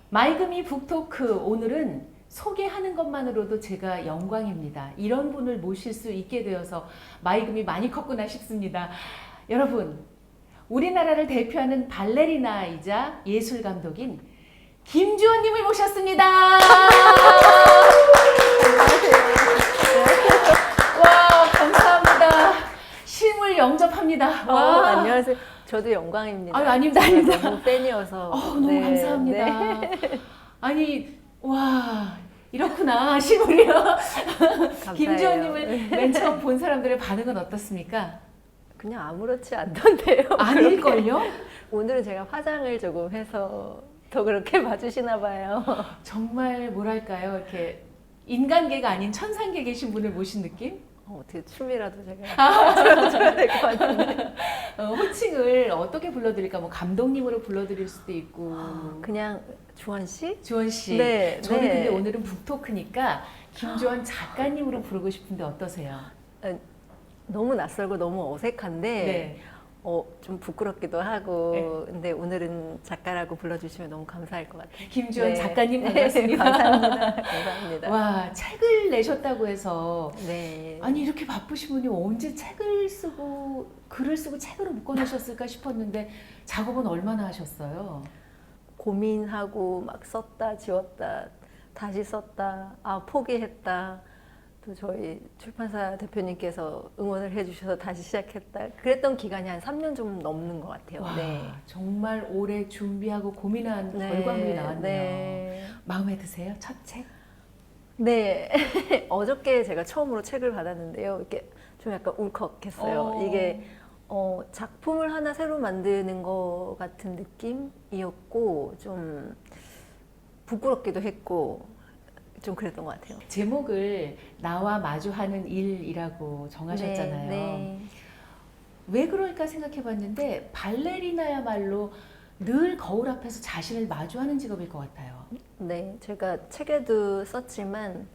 마이금이 북토크 오늘은 소개하는 것만으로도 제가 영광입니다. 이런 분을 모실 수 있게 되어서 마이금이 많이 컸구나 싶습니다. 여러분, 우리나라를 대표하는 발레리나이자 예술 감독인 김주원님을 모셨습니다. 와, 감사합니다. 실물 영접합니다. 와. 안녕하세요. 저도 영광입니다. 아닙니다. 너무 팬이어서. 너무 네, 감사합니다. 네. 아니, 와, 이렇구나, 실물이요. 감사해요. 김주원님을 맨 처음 본 사람들의 반응은 어떻습니까? 그냥 아무렇지 않던데요. 아닐걸요? 오늘은 제가 화장을 조금 해서 더 그렇게 봐주시나 봐요. 정말 뭐랄까요, 이렇게 인간계가 아닌 천상계 계신 분을 모신 느낌? 어떻게 춤이라도 제가 춰야 될 것 같은데. 호칭을 어떻게 불러드릴까? 뭐 감독님으로 불러드릴 수도 있고. 그냥 주원 씨? 주원 씨. 네, 저는 네. 근데 오늘은 북토크니까 김주원 작가님으로 부르고 싶은데 어떠세요? 너무 낯설고 너무 어색한데 네. 좀 부끄럽기도 하고 네. 근데 오늘은 작가라고 불러주시면 너무 감사할 것 같아요. 김주원 네. 작가님 네, 반갑습니다. 감사합니다. 감사합니다. 와, 책을 내셨다고 해서 네. 아니 이렇게 바쁘신 분이 언제 책을 쓰고 글을 쓰고 책으로 묶어내셨을까 싶었는데 작업은 얼마나 하셨어요? 고민하고 막 썼다 지웠다 다시 썼다 포기했다 또 저희 출판사 대표님께서 응원을 해주셔서 다시 시작했다 그랬던 기간이 한 3년 좀 넘는 것 같아요. 와, 네. 정말 오래 준비하고 고민한 네, 결과물이 나왔네요. 네. 마음에 드세요? 첫 책? 네. 어저께 제가 처음으로 책을 받았는데요. 이렇게 좀 약간 울컥했어요. 이게 작품을 하나 새로 만드는 것 같은 느낌이었고 좀 부끄럽기도 했고 좀 그랬던 것 같아요. 제목을 나와 마주하는 일이라고 정하셨잖아요. 네. 왜 그럴까 생각해봤는데 발레리나야말로 늘 거울 앞에서 자신을 마주하는 직업일 것 같아요. 네, 제가 책에도 썼지만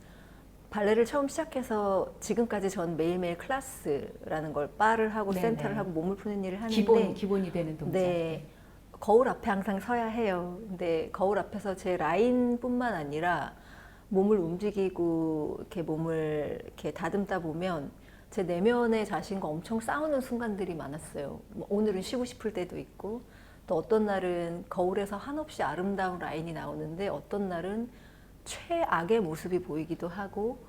발레를 처음 시작해서 지금까지 전 매일매일 클래스라는 걸 바를 하고 네네. 센터를 하고 몸을 푸는 일을 하는데 기본이 되는 동작. 네, 거울 앞에 항상 서야 해요. 근데 거울 앞에서 제 라인뿐만 아니라 몸을 움직이고 이렇게 몸을 이렇게 다듬다 보면 제 내면의 자신과 엄청 싸우는 순간들이 많았어요. 뭐 오늘은 쉬고 싶을 때도 있고 또 어떤 날은 거울에서 한없이 아름다운 라인이 나오는데 어떤 날은 최악의 모습이 보이기도 하고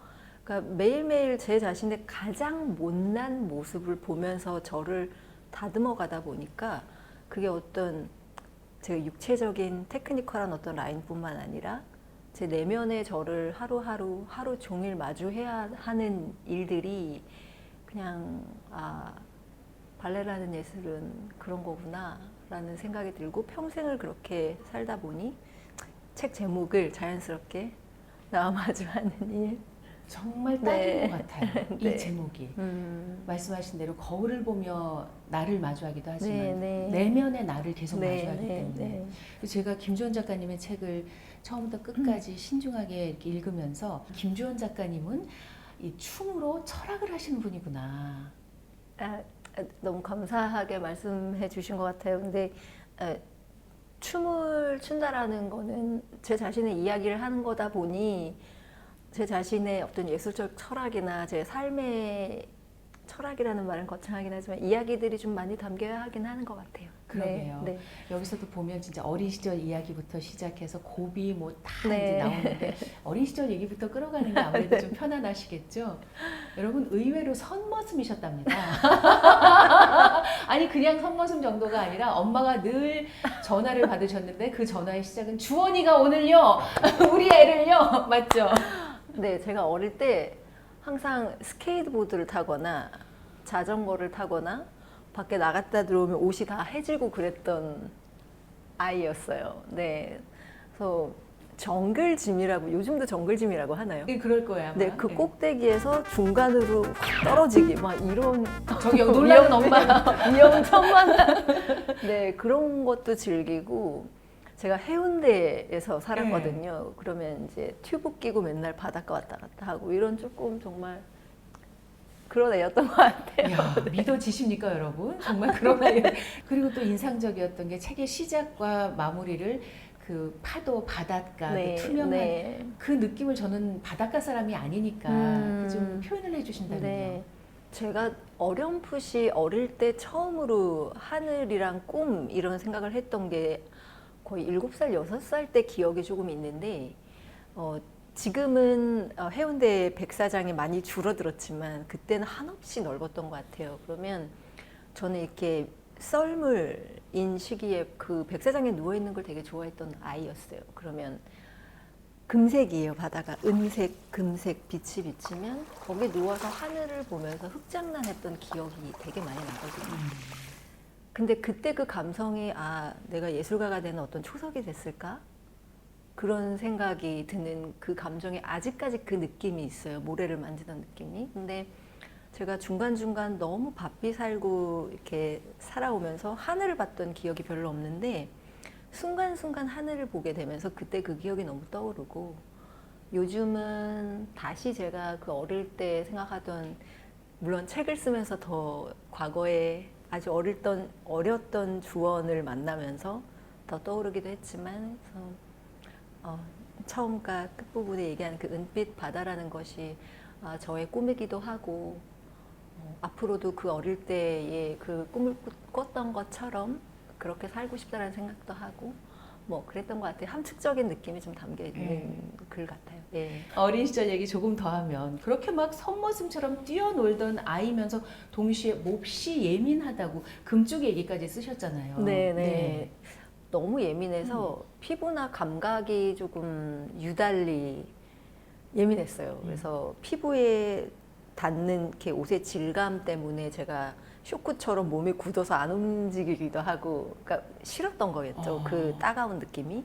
그러니까 매일매일 제 자신의 가장 못난 모습을 보면서 저를 다듬어 가다 보니까 그게 어떤 제가 육체적인 테크니컬한 어떤 라인뿐만 아니라 제 내면의 저를 하루하루 하루 종일 마주해야 하는 일들이 그냥 발레라는 예술은 그런 거구나 라는 생각이 들고 평생을 그렇게 살다 보니 책 제목을 자연스럽게 나와 마주하는 일 정말 딱인 네. 것 같아요. 네. 이 제목이. 말씀하신 대로 거울을 보며 나를 마주하기도 하지만 네, 네. 내면의 나를 계속 네, 마주하기 네, 때문에 네. 제가 김주원 작가님의 책을 처음부터 끝까지 신중하게 이렇게 읽으면서 김주원 작가님은 이 춤으로 철학을 하시는 분이구나. 너무 감사하게 말씀해 주신 것 같아요. 근데 춤을 춘다라는 거는 제 자신의 이야기를 하는 거다 보니 제 자신의 어떤 예술적 철학이나 제 삶의 철학이라는 말은 거창하긴 하지만 이야기들이 좀 많이 담겨야 하긴 하는 것 같아요. 그러게요. 네, 여기서도 보면 진짜 어린 시절 이야기부터 시작해서 고비 뭐 다 네. 이제 나오는데 어린 시절 얘기부터 끌어가는 게 아무래도 좀 편안하시겠죠? 여러분 의외로 선머슴이셨답니다. 아니 그냥 선머슴 정도가 아니라 엄마가 늘 전화를 받으셨는데 그 전화의 시작은 주원이가 오늘요 우리 애를요 맞죠? 네, 제가 어릴 때 항상 스케이트보드를 타거나 자전거를 타거나 밖에 나갔다 들어오면 옷이 다 해지고 그랬던 아이였어요. 네, 그래서 정글짐이라고 요즘도 정글짐이라고 하나요? 그럴 거야. 아마. 네, 그 꼭대기에서 중간으로 확 떨어지기 막 이런 저기 놀라는 엄마. 위험천만한 네 그런 것도 즐기고 제가 해운대에서 살았거든요. 그러면 이제 튜브 끼고 맨날 바닷가 왔다 갔다 하고 이런 조금 정말 그런 애였던 것 같아요. 이야, 믿어지십니까 여러분? 정말 그런 아이. 그리고 또 인상적이었던 게 책의 시작과 마무리를 그 파도, 바닷가, 네, 그 투명한 네. 그 느낌을 저는 바닷가 사람이 아니니까 좀 표현을 해주신다면요. 네. 제가 어렴풋이 어릴 때 처음으로 하늘이랑 꿈 이런 생각을 했던 게 거의 7살, 6살 때 기억이 조금 있는데 지금은 해운대 백사장이 많이 줄어들었지만 그때는 한없이 넓었던 것 같아요. 그러면 저는 이렇게 썰물인 시기에 그 백사장에 누워있는 걸 되게 좋아했던 아이였어요. 그러면 금색이에요. 바다가 은색, 금색 빛이 비치면 거기에 누워서 하늘을 보면서 흙장난했던 기억이 되게 많이 나거든요. 근데 그때 그 감성이 내가 예술가가 되는 어떤 초석이 됐을까? 그런 생각이 드는 그 감정이 아직까지 그 느낌이 있어요. 모래를 만지던 느낌이. 근데 제가 중간중간 너무 바삐 살고 이렇게 살아오면서 하늘을 봤던 기억이 별로 없는데 순간순간 하늘을 보게 되면서 그때 그 기억이 너무 떠오르고 요즘은 다시 제가 그 어릴 때 생각하던 물론 책을 쓰면서 더 과거에 아주 어렸던 주원을 만나면서 더 떠오르기도 했지만 처음과 끝부분에 얘기한 그 은빛 바다라는 것이 저의 꿈이기도 하고 앞으로도 그 어릴 때의 그 꿈을 꿨던 것처럼 그렇게 살고 싶다라는 생각도 하고 뭐 그랬던 것 같아요. 함축적인 느낌이 좀 담겨 있는 글 같아요. 예. 어린 시절 얘기 조금 더 하면 그렇게 막 선머슴처럼 뛰어놀던 아이면서 동시에 몹시 예민하다고 금쪽 얘기까지 쓰셨잖아요. 네. 너무 예민해서 피부나 감각이 조금 유달리 예민했어요. 그래서 피부에 닿는 이렇게 옷의 질감 때문에 제가 쇼크처럼 몸이 굳어서 안 움직이기도 하고, 그러니까 싫었던 거겠죠. 그 따가운 느낌이,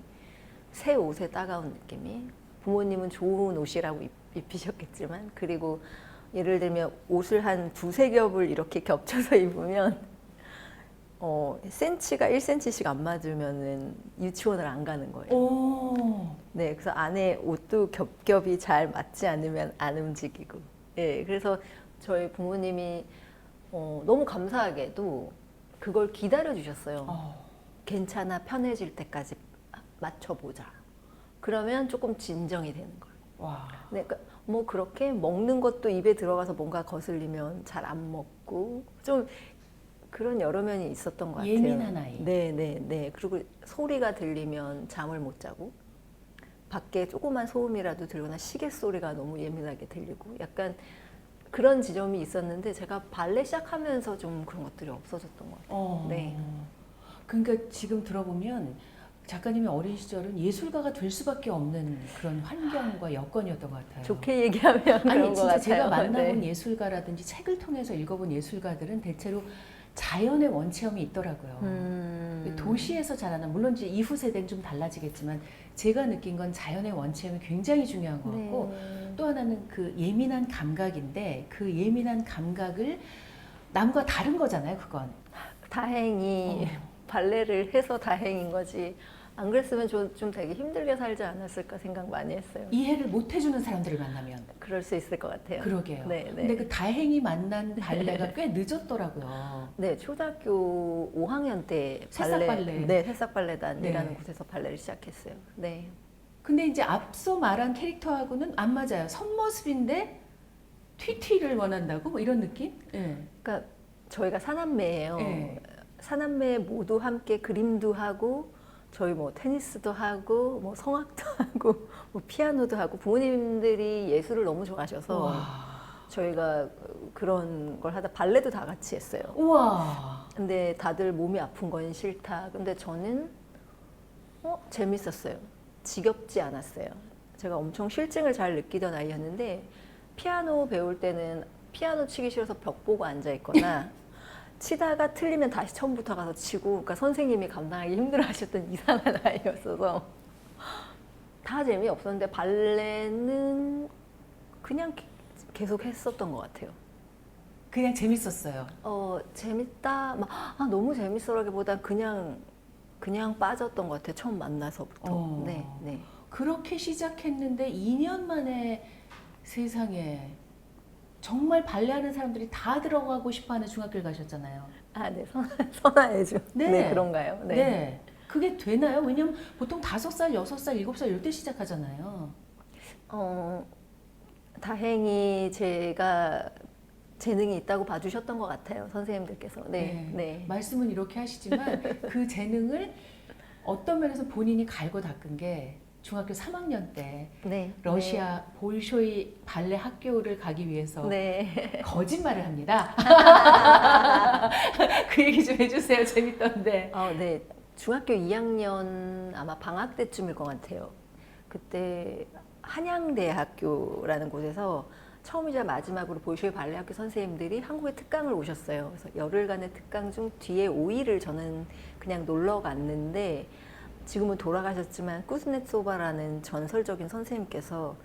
새 옷의 따가운 느낌이. 부모님은 좋은 옷이라고 입히셨겠지만, 그리고 예를 들면 옷을 한 두세 겹을 이렇게 겹쳐서 입으면 센치가 1cm씩 안 맞으면은 유치원을 안 가는 거예요. 오. 네, 그래서 안에 옷도 겹겹이 잘 맞지 않으면 안 움직이고. 예, 그래서 저희 부모님이 너무 감사하게도 그걸 기다려 주셨어요. 괜찮아, 편해질 때까지 맞춰보자. 그러면 조금 진정이 되는 거예요. 와. 네, 그러니까 뭐 그렇게 먹는 것도 입에 들어가서 뭔가 거슬리면 잘 안 먹고 좀 그런 여러 면이 있었던 것 같아요. 예민한 아이. 네. 그리고 소리가 들리면 잠을 못 자고 밖에 조그만 소음이라도 들거나 시계 소리가 너무 예민하게 들리고 약간 그런 지점이 있었는데 제가 발레 시작하면서 좀 그런 것들이 없어졌던 것 같아요. 네. 그러니까 지금 들어보면 작가님이 어린 시절은 예술가가 될 수밖에 없는 그런 환경과 여건이었던 것 같아요. 좋게 얘기하면 그런 아니 것 진짜 같아요. 제가 만나본 네. 예술가라든지 책을 통해서 읽어본 예술가들은 대체로 자연의 원체험이 있더라고요. 도시에서 자라는 물론 이제 이후 세대는 좀 달라지겠지만 제가 느낀 건 자연의 원체험이 굉장히 중요한 것 같고 또 하나는 그 예민한 감각인데 그 예민한 감각을 남과 다른 거잖아요, 그건. 다행히 발레를 해서 다행인 거지. 안 그랬으면 좀 되게 힘들게 살지 않았을까 생각 많이 했어요. 이해를 못 해주는 사람들을 만나면. 그럴 수 있을 것 같아요. 그러게요. 네. 근데 그 다행히 만난 발레가 꽤 늦었더라고요. 네, 초등학교 5학년 때 새싹 발레. 네, 새싹 발레단이라는 네. 곳에서 발레를 시작했어요. 네. 근데 이제 앞서 말한 캐릭터하고는 안 맞아요. 선모습인데 튀튀를 원한다고 뭐 이런 느낌? 예. 그러니까 저희가 사남매예요. 네. 사남매 모두 함께 그림도 하고 저희 뭐 테니스도 하고 뭐 성악도 하고 뭐 피아노도 하고 부모님들이 예술을 너무 좋아하셔서 와. 저희가 그런 걸 하다 발레도 다 같이 했어요. 우와. 근데 다들 몸이 아픈 건 싫다. 근데 저는 재밌었어요. 지겹지 않았어요. 제가 엄청 실증을 잘 느끼던 아이였는데 피아노 배울 때는 피아노 치기 싫어서 벽 보고 앉아 있거나 치다가 틀리면 다시 처음부터 가서 치고 그러니까 선생님이 감당하기 힘들어하셨던 이상한 아이였어서 다 재미없었는데 발레는 그냥 계속 했었던 것 같아요. 그냥 재밌었어요. 재밌다 너무 재밌어라기보다 그냥 빠졌던 것 같아요. 처음 만나서부터. 네. 그렇게 시작했는데 2년 만에 세상에 정말 발레하는 사람들이 다 들어가고 싶어하는 중학교를 가셨잖아요. 네. 선화예주. 네. 네, 그런가요? 네. 그게 되나요? 왜냐면 보통 5살, 6살, 7살 이럴 때 시작하잖아요. 다행히 제가 재능이 있다고 봐주셨던 것 같아요, 선생님들께서. 네, 네. 말씀은 이렇게 하시지만 그 재능을 어떤 면에서 본인이 갈고 닦은 게 중학교 3학년 때 네, 러시아 볼쇼이 발레 학교를 가기 위해서 네. 거짓말을 합니다. 그 얘기 좀 해주세요. 재밌던데. 네. 중학교 2학년 아마 방학 때쯤일 것 같아요. 그때 한양대학교라는 곳에서 처음이자 마지막으로 볼쇼이 발레 학교 선생님들이 한국에 특강을 오셨어요. 그래서 열흘간의 특강 중 뒤에 5일을 저는 그냥 놀러 갔는데, 지금은 돌아가셨지만 꾸즈네소바라는 전설적인 선생님께서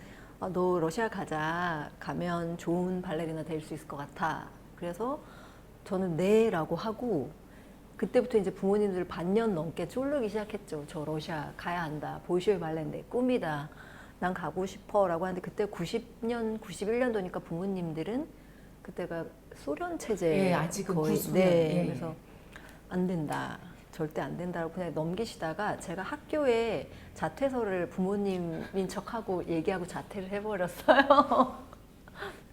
너 러시아 가자. 가면 좋은 발레리나 될 수 있을 것 같아. 그래서 저는 네라고 하고, 그때부터 이제 부모님들 반년 넘게 쫄르기 시작했죠. 저 러시아 가야 한다. 볼쇼이 발레 내 꿈이다. 난 가고 싶어 라고 하는데, 그때 90년, 91년도니까 부모님들은 그때가 소련 체제 아직은 거의, 구소련. 네, 그래서 안 된다. 절대 안 된다고 그냥 넘기시다가 제가 학교에 자퇴서를 부모님인 척하고 얘기하고 자퇴를 해버렸어요.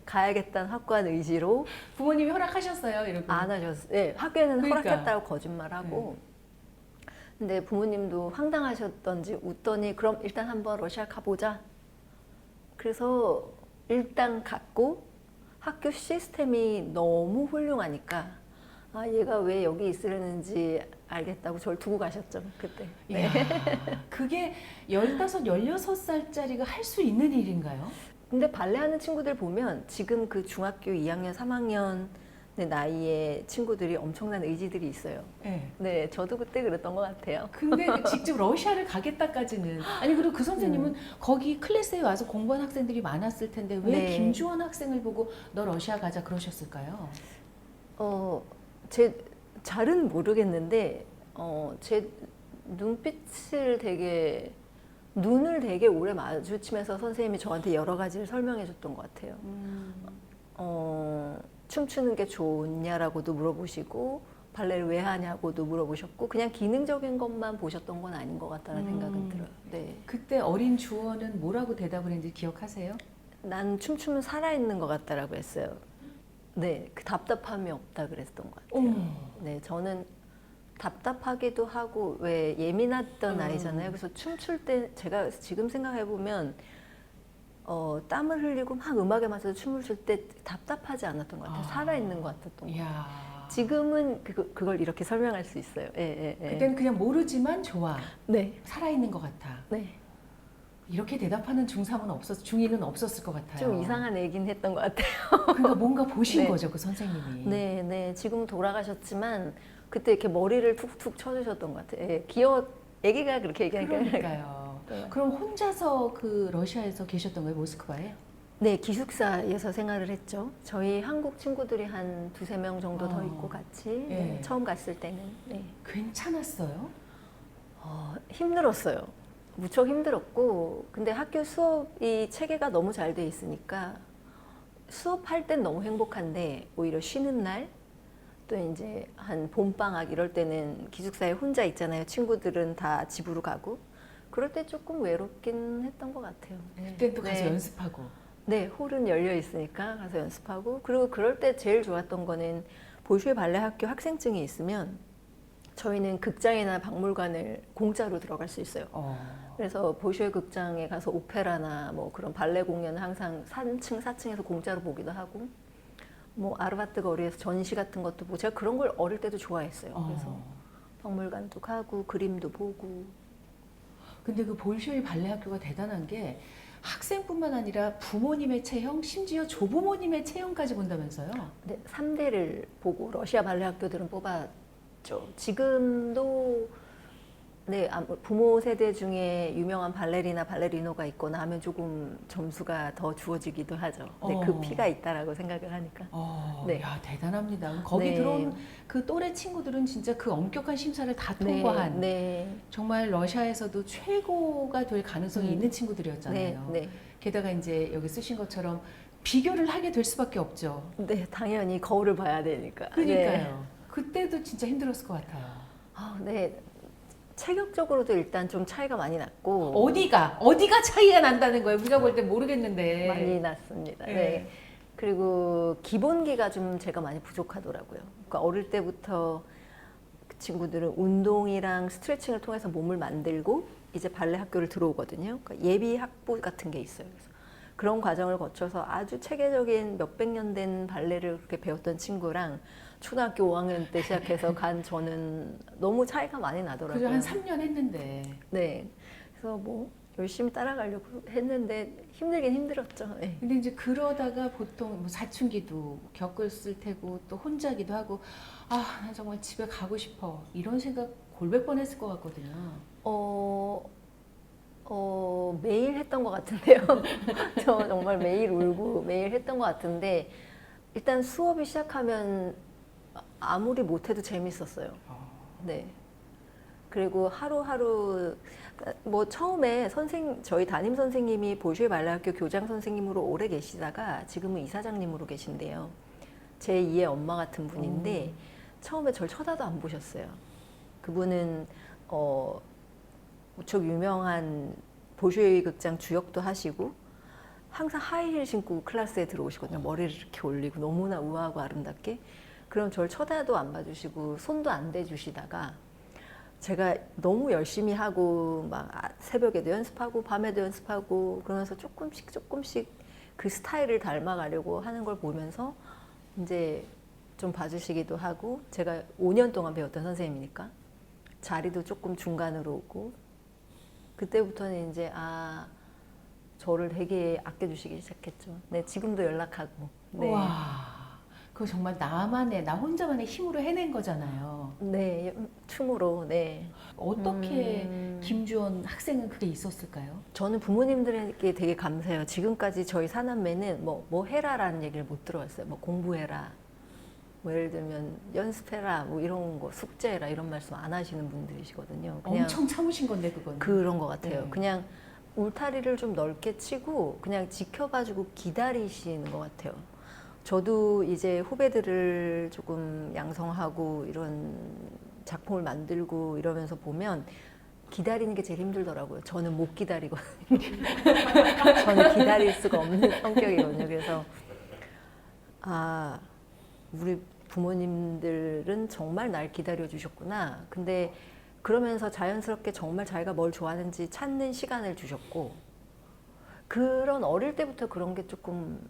가야겠다는 확고한 의지로. 부모님이 허락하셨어요? 이러고. 안 하셨어요. 네, 학교에는 그러니까. 허락했다고 거짓말하고. 근데 부모님도 황당하셨던지 웃더니 그럼 일단 한번 러시아 가보자. 그래서 일단 갔고, 학교 시스템이 너무 훌륭하니까 얘가 왜 여기 있으려는지 알겠다고 저를 두고 가셨죠, 그때. 네. 이야, 그게 15, 16살짜리가 할 수 있는 일인가요? 근데 발레하는 친구들 보면 지금 그 중학교 2학년, 3학년 나이에 친구들이 엄청난 의지들이 있어요. 네. 네, 저도 그때 그랬던 것 같아요. 근데 직접 러시아를 가겠다까지는. 아니, 그리고 그 선생님은 거기 클래스에 와서 공부한 학생들이 많았을 텐데 왜 네. 김주원 학생을 보고 너 러시아 가자 그러셨을까요? 제 잘은 모르겠는데 제 눈빛을 되게, 눈을 되게 오래 마주치면서 선생님이 저한테 여러 가지를 설명해 줬던 것 같아요. 춤추는 게 좋냐라고도 물어보시고, 발레를 왜 하냐고도 물어보셨고, 그냥 기능적인 것만 보셨던 건 아닌 것 같다는 생각은 들어요. 네. 그때 어린 주원은 뭐라고 대답을 했는지 기억하세요? 난 춤추면 살아있는 것 같다라고 했어요. 네, 그 답답함이 없다 그랬던 것 같아요. 네, 저는 답답하기도 하고, 왜 예민했던 아이잖아요. 그래서 춤출 때 제가 지금 생각해 보면 땀을 흘리고 막 음악에 맞춰서 춤을 출 때 답답하지 않았던 것 같아요. 살아있는 것 같았던 것 같아요. 이야. 지금은 그걸 이렇게 설명할 수 있어요. 예, 예, 예. 그때는 그냥 모르지만 좋아. 네, 살아있는 것 같아. 네. 이렇게 대답하는 중2는 없었을 것 같아요. 좀 이상한 얘기는 했던 것 같아요. 그러니까 뭔가 보신 네. 거죠, 그 선생님이. 네, 네. 지금 돌아가셨지만 그때 이렇게 머리를 툭툭 쳐주셨던 것 같아요. 예, 애기가 그렇게 얘기하니까. 그러니까요. 네. 그럼 혼자서 그 러시아에서 계셨던 거예요, 모스크바에? 네, 기숙사에서 생활을 했죠. 저희 한국 친구들이 한 2~3명 정도 더 있고 같이. 네, 예. 처음 갔을 때는. 네. 괜찮았어요? 힘들었어요. 무척 힘들었고, 근데 학교 수업이 체계가 너무 잘 돼 있으니까 수업할 땐 너무 행복한데, 오히려 쉬는 날, 또 이제 한 봄방학 이럴 때는 기숙사에 혼자 있잖아요. 친구들은 다 집으로 가고. 그럴 때 조금 외롭긴 했던 것 같아요. 그때 또 가서 네. 연습하고. 네, 홀은 열려 있으니까 가서 연습하고. 그리고 그럴 때 제일 좋았던 거는 볼쇼이 발레 학교 학생증이 있으면 저희는 극장이나 박물관을 공짜로 들어갈 수 있어요. 그래서 볼쇼이 극장에 가서 오페라나 뭐 그런 발레 공연을 항상 3층, 4층에서 공짜로 보기도 하고, 뭐 아르바트 거리에서 전시 같은 것도 보고, 제가 그런 걸 어릴 때도 좋아했어요. 그래서 박물관도 가고 그림도 보고. 근데 그 볼쇼이 발레 학교가 대단한 게 학생뿐만 아니라 부모님의 체형, 심지어 조부모님의 체형까지 본다면서요? 네, 3대를 보고 러시아 발레 학교들은 뽑았죠. 지금도 네, 부모 세대 중에 유명한 발레리나 발레리노가 있거나 하면 조금 점수가 더 주어지기도 하죠. 네, 그 피가 있다라고 생각을 하니까. 네. 야, 대단합니다. 거기 네. 들어온 그 또래 친구들은 진짜 그 엄격한 심사를 다 통과한 네, 정말 러시아에서도 최고가 될 가능성이 있는 친구들이었잖아요. 네, 네. 게다가 이제 여기 쓰신 것처럼 비교를 하게 될 수밖에 없죠. 네, 당연히 거울을 봐야 되니까. 그러니까요. 네. 그때도 진짜 힘들었을 것 같아요. 네. 체격적으로도 일단 좀 차이가 많이 났고 어디가 차이가 난다는 거예요? 우리가 볼 때 모르겠는데. 많이 났습니다. 네. 네. 그리고 기본기가 좀 제가 많이 부족하더라고요. 그러니까 어릴 때부터 그 친구들은 운동이랑 스트레칭을 통해서 몸을 만들고 이제 발레 학교를 들어오거든요. 그러니까 예비 학부 같은 게 있어요. 그래서 그런 과정을 거쳐서 아주 체계적인 몇백 년 된 발레를 그렇게 배웠던 친구랑 초등학교 5학년 때 시작해서 간 저는 너무 차이가 많이 나더라고요. 그죠, 한 3년 했는데. 네. 그래서 뭐 열심히 따라가려고 했는데 힘들긴 힘들었죠. 네. 근데 이제 그러다가 보통 뭐 사춘기도 겪었을 테고 또 혼자기도 하고 나 정말 집에 가고 싶어 이런 생각 골백 번 했을 것 같거든요. 매일 했던 것 같은데요. 저 정말 매일 울고 매일 했던 것 같은데 일단 수업이 시작하면 아무리 못해도 재밌었어요. 네. 그리고 하루하루 뭐 처음에 저희 담임 선생님이 보슈에 발레학교 교장 선생님으로 오래 계시다가 지금은 이사장님으로 계신데요. 제 2의 엄마 같은 분인데 처음에 절 쳐다도 안 보셨어요. 그분은 무척 유명한 보슈에 극장 주역도 하시고 항상 하이힐 신고 클래스에 들어오시거든요. 머리를 이렇게 올리고 너무나 우아하고 아름답게. 그럼 저를 쳐다도 안 봐주시고 손도 안 대주시다가 제가 너무 열심히 하고 막 새벽에도 연습하고 밤에도 연습하고 그러면서 조금씩 그 스타일을 닮아가려고 하는 걸 보면서 이제 좀 봐주시기도 하고 제가 5년 동안 배웠던 선생님이니까 자리도 조금 중간으로 오고 그때부터는 이제 저를 되게 아껴주시기 시작했죠. 네, 지금도 연락하고. 네. 와, 그거 정말 나 혼자만의 힘으로 해낸 거잖아요. 네, 춤으로. 네. 어떻게 김주원 학생은 그게 있었을까요? 저는 부모님들에게 되게 감사해요. 지금까지 저희 사남매는 뭐 해라라는 얘기를 못 들어봤어요. 뭐 공부해라. 뭐 예를 들면 연습해라. 뭐 이런 거 숙제해라. 이런 말씀 안 하시는 분들이시거든요. 그냥 엄청 참으신 건데 그건. 그런 것 같아요. 네. 그냥 울타리를 좀 넓게 치고 그냥 지켜봐주고 기다리시는 것 같아요. 저도 이제 후배들을 조금 양성하고 이런 작품을 만들고 이러면서 보면 기다리는 게 제일 힘들더라고요. 저는 못 기다리거든요. 저는 기다릴 수가 없는 성격이거든요. 그래서 우리 부모님들은 정말 날 기다려 주셨구나. 근데 그러면서 자연스럽게 정말 자기가 뭘 좋아하는지 찾는 시간을 주셨고 그런 어릴 때부터 그런 게 조금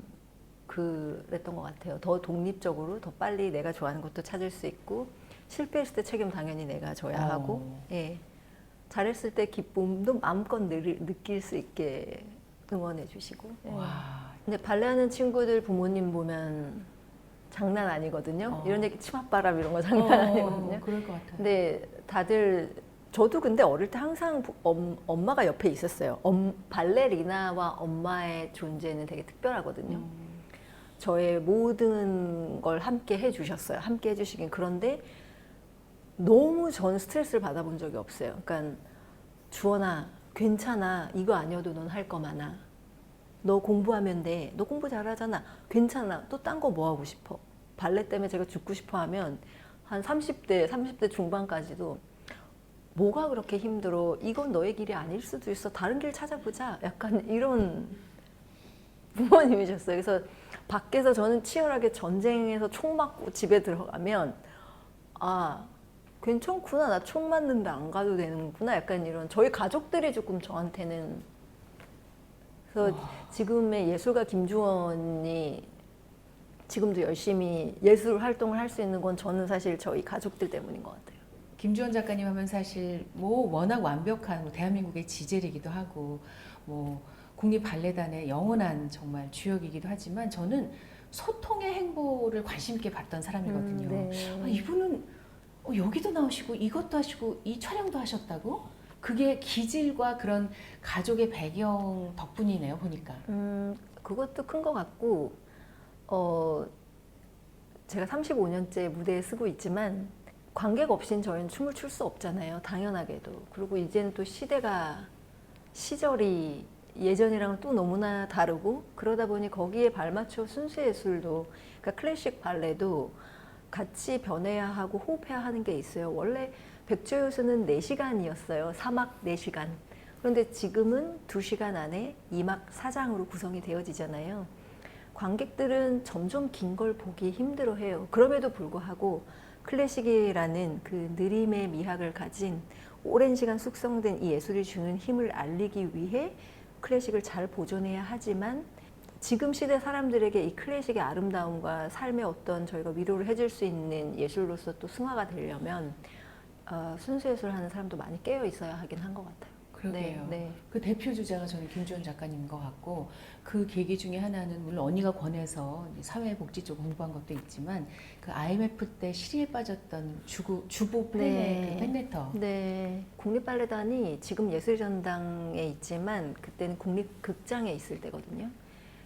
그랬던 것 같아요. 더 독립적으로 더 빨리 내가 좋아하는 것도 찾을 수 있고 실패했을 때 책임 당연히 내가 져야 하고 예. 잘했을 때 기쁨도 마음껏 느낄 수 있게 응원해 주시고 예. 와. 근데 발레하는 친구들 부모님 보면 장난 아니거든요. 이런 얘기 치맛바람 이런 거 장난 아니거든요. 그럴 것 같아요. 근데 다들 저도 근데 어릴 때 항상 엄마가 옆에 있었어요. 발레리나와 엄마의 존재는 되게 특별하거든요. 저의 모든 걸 함께 해주셨어요. 함께 해주시긴. 그런데 너무 전 스트레스를 받아본 적이 없어요. 그러니까 주원아 괜찮아. 이거 아니어도 넌 할 거 많아. 너 공부하면 돼. 너 공부 잘하잖아. 괜찮아. 또 딴 거 뭐 하고 싶어? 발레 때문에 제가 죽고 싶어 하면 한 30대 중반까지도 뭐가 그렇게 힘들어? 이건 너의 길이 아닐 수도 있어. 다른 길 찾아보자. 약간 이런 부모님이셨어요. 그래서 밖에서 저는 치열하게 전쟁에서 총 맞고 집에 들어가면 괜찮구나. 나 총 맞는데 안 가도 되는구나. 약간 이런 저희 가족들이 조금 저한테는 그래서 지금의 예술가 김주원이 지금도 열심히 예술 활동을 할 수 있는 건 저는 사실 저희 가족들 때문인 것 같아요. 김주원 작가님 하면 사실 뭐 워낙 완벽한 대한민국의 지젤이기도 하고 뭐 국립 발레단의 영원한 정말 주역이기도 하지만 저는 소통의 행보를 관심 있게 봤던 사람이거든요. 네. 이분은 여기도 나오시고 이것도 하시고 이 촬영도 하셨다고? 그게 기질과 그런 가족의 배경 덕분이네요, 보니까. 그것도 큰 것 같고 제가 35년째 무대에 서고 있지만 관객 없이는 저희는 춤을 출 수 없잖아요. 당연하게도. 그리고 이제는 또 시절이 예전이랑 또 너무나 다르고 그러다 보니 거기에 발맞춰 순수 예술도 그러니까 클래식 발레도 같이 변해야 하고 호흡해야 하는 게 있어요. 원래 백조요수는 4시간이었어요. 3막 4시간. 그런데 지금은 2시간 안에 2막 4장으로 구성이 되어지잖아요. 관객들은 점점 긴 걸 보기 힘들어해요. 그럼에도 불구하고 클래식이라는 그 느림의 미학을 가진 오랜 시간 숙성된 이 예술이 주는 힘을 알리기 위해 클래식을 잘 보존해야 하지만 지금 시대 사람들에게 이 클래식의 아름다움과 삶의 어떤 저희가 위로를 해줄 수 있는 예술로서 또 승화가 되려면 순수 예술을 하는 사람도 많이 깨어 있어야 하긴 한 것 같아요. 그러게요. 네. 그 대표 주자가 저는 김주원 작가님인 것 같고 그 계기 중에 하나는 물론 언니가 권해서 사회복지 쪽 공부한 것도 있지만 그 IMF 때 시리에 빠졌던 주보 팬의 네. 그 팬레터. 네. 국립발레단이 지금 예술전당에 있지만 그때는 국립극장에 있을 때거든요.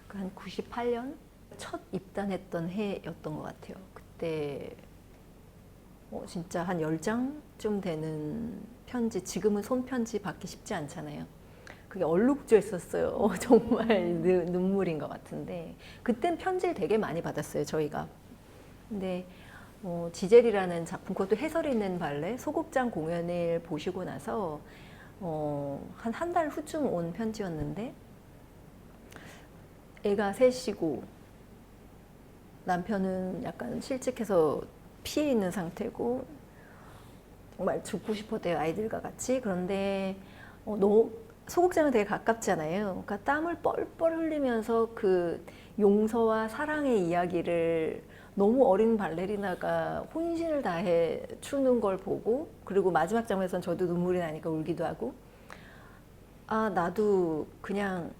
한 98년 첫 입단했던 해였던 것 같아요. 그때 진짜 한 10장쯤 되는 편지, 지금은 손편지 받기 쉽지 않잖아요. 그게 얼룩져 있었어요. 정말 눈물인 것 같은데 그땐 편지를 되게 많이 받았어요, 저희가. 근데 지젤이라는 작품, 그것도 해설 있는 발레 소극장 공연을 보시고 나서 한 달 후쯤 온 편지였는데 애가 셋이고 남편은 약간 실직해서 피해 있는 상태고 정말 죽고 싶었대요, 아이들과 같이. 그런데 너무 소극장은 되게 가깝잖아요. 그러니까 땀을 뻘뻘 흘리면서 그 용서와 사랑의 이야기를 너무 어린 발레리나가 혼신을 다해 추는 걸 보고, 그리고 마지막 장면에선 저도 눈물이 나니까 울기도 하고, 아, 나도 그냥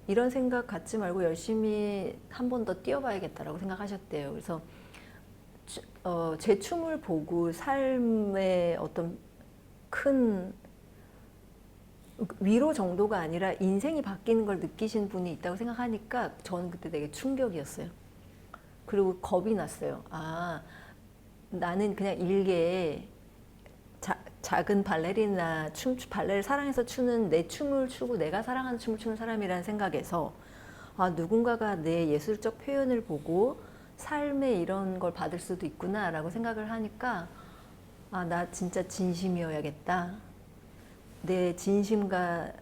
이런 생각 갖지 말고 열심히 한 번 더 뛰어봐야겠다라고 생각하셨대요. 그래서 제 춤을 보고 삶의 어떤 큰 위로 정도가 아니라 인생이 바뀌는 걸 느끼신 분이 있다고 생각하니까 저는 그때 되게 충격이었어요. 그리고 겁이 났어요. 아, 나는 그냥 일개의 작은 발레리나, 발레를 사랑해서 추는 내 춤을 추고 내가 사랑하는 춤을 추는 사람이라는 생각에서 아, 누군가가 내 예술적 표현을 보고 삶에 이런 걸 받을 수도 있구나 라고 생각을 하니까 아, 나 진짜 진심이어야겠다. 내 진심과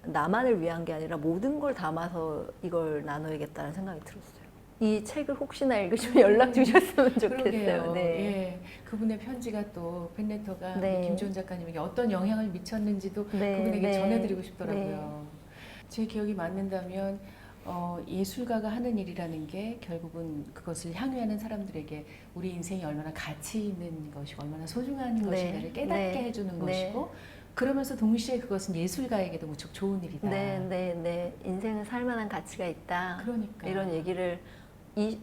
나만을 위한 게 아니라 모든 걸 담아서 이걸 나눠야겠다는 생각이 들었어요. 이 책을 혹시나 읽으시면 연락 주셨으면 좋겠어요. 그러게요. 네. 예, 그분의 편지가 또 팬레터가 네. 김주원 작가님에게 어떤 영향을 미쳤는지도 네, 그분에게 네, 전해드리고 싶더라고요. 제 기억이 맞는다면 예술가가 하는 일이라는 게 결국은 그것을 향유하는 사람들에게 우리 인생이 얼마나 가치 있는 것이고 얼마나 소중한 네, 것인가를 깨닫게 네, 해주는 네. 것이고 그러면서 동시에 그것은 예술가에게도 무척 좋은 일이다. 네. 인생은 살만한 가치가 있다. 그러니까. 이런 얘기를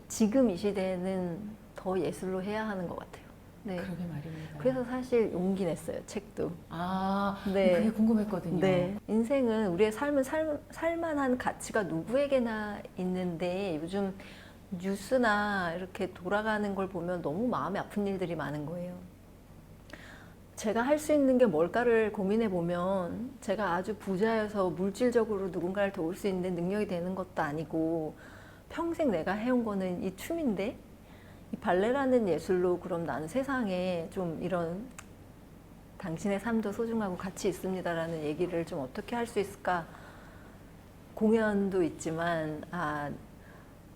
지금 이 시대에는 더 예술로 해야 하는 것 같아요. 네. 그러게 말입니다. 그래서 사실 용기 냈어요, 책도. 아, 네. 그게 궁금했거든요. 네. 인생은 우리의 삶은 살만한 가치가 누구에게나 있는데 요즘 뉴스나 이렇게 돌아가는 걸 보면 너무 마음이 아픈 일들이 많은 거예요. 제가 할 수 있는 게 뭘까를 고민해 보면 제가 아주 부자여서 물질적으로 누군가를 도울 수 있는 능력이 되는 것도 아니고 평생 내가 해온 거는 이 춤인데 이 발레라는 예술로 그럼 나는 세상에 좀 이런 당신의 삶도 소중하고 가치 있습니다라는 얘기를 좀 어떻게 할 수 있을까. 공연도 있지만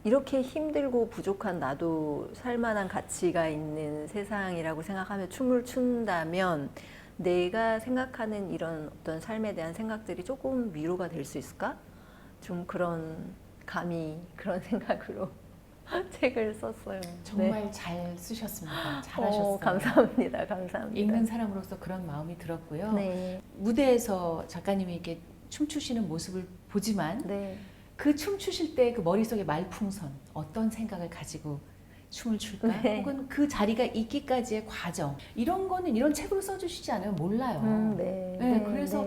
이렇게 힘들고 부족한 나도 살만한 가치가 있는 세상이라고 생각하며 춤을 춘다면 내가 생각하는 이런 어떤 삶에 대한 생각들이 조금 위로가 될 수 있을까? 좀 그런 생각으로 책을 썼어요. 정말 네. 잘 쓰셨습니다. 잘하셨어요. 감사합니다. 읽는 사람으로서 그런 마음이 들었고요. 네. 무대에서 작가님이 이렇게 춤추시는 모습을 보지만 네. 그 춤추실 때 그 머릿속에 말풍선 어떤 생각을 가지고 춤을 출까? 네. 혹은 그 자리가 있기까지의 과정 이런 거는 이런 책으로 써주시지 않으면 몰라요. 네, 그래서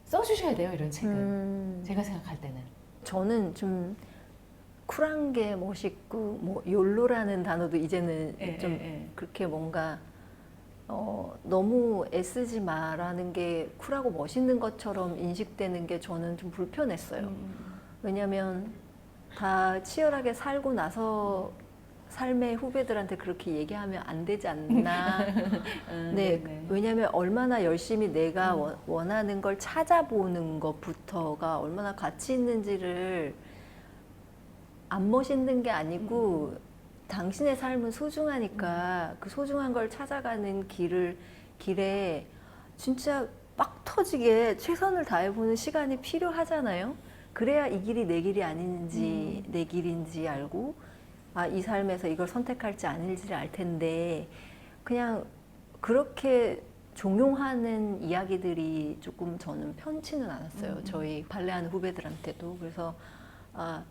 써주셔야 돼요, 이런 책은. 제가 생각할 때는. 저는 좀 쿨한 게 멋있고 뭐 욜로라는 단어도 이제는 좀 그렇게 뭔가 너무 애쓰지 마라는 게 쿨하고 멋있는 것처럼 인식되는 게 저는 좀 불편했어요. 왜냐하면 다 치열하게 살고 나서 삶의 후배들한테 그렇게 얘기하면 안 되지 않나. 네, 네네. 왜냐하면 얼마나 열심히 내가 원하는 걸 찾아보는 것부터가 얼마나 가치 있는지를 안 멋있는 게 아니고 당신의 삶은 소중하니까 그 소중한 걸 찾아가는 길에 진짜 빡 터지게 최선을 다해보는 시간이 필요하잖아요. 그래야 이 길이 내 길이 아닌지 내 길인지 알고 아, 이 삶에서 이걸 선택할지 아닐지를 알 텐데 그냥 그렇게 종용하는 이야기들이 조금 저는 편치는 않았어요. 저희 발레하는 후배들한테도. 그래서 아,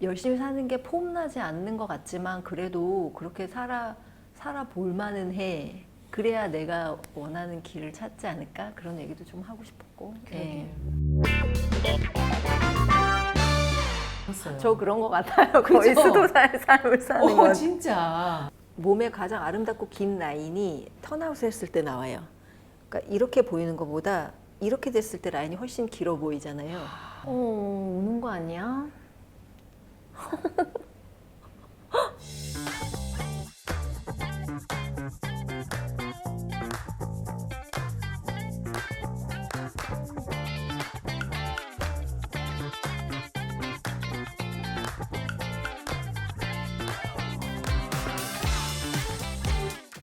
열심히 사는 게 폼나지 않는 것 같지만 그래도 그렇게 살아볼 만은 해. 그래야 내가 원하는 길을 찾지 않을까? 그런 얘기도 좀 하고 싶었고. 그러게요. 저 그런 것 같아요. 거의 그죠? 수도사의 삶을 사는 건. 진짜. 몸의 가장 아름답고 긴 라인이 턴아웃 했을 때 나와요. 그러니까 이렇게 보이는 것보다 이렇게 됐을 때 라인이 훨씬 길어 보이잖아요. 우는 거 아니야?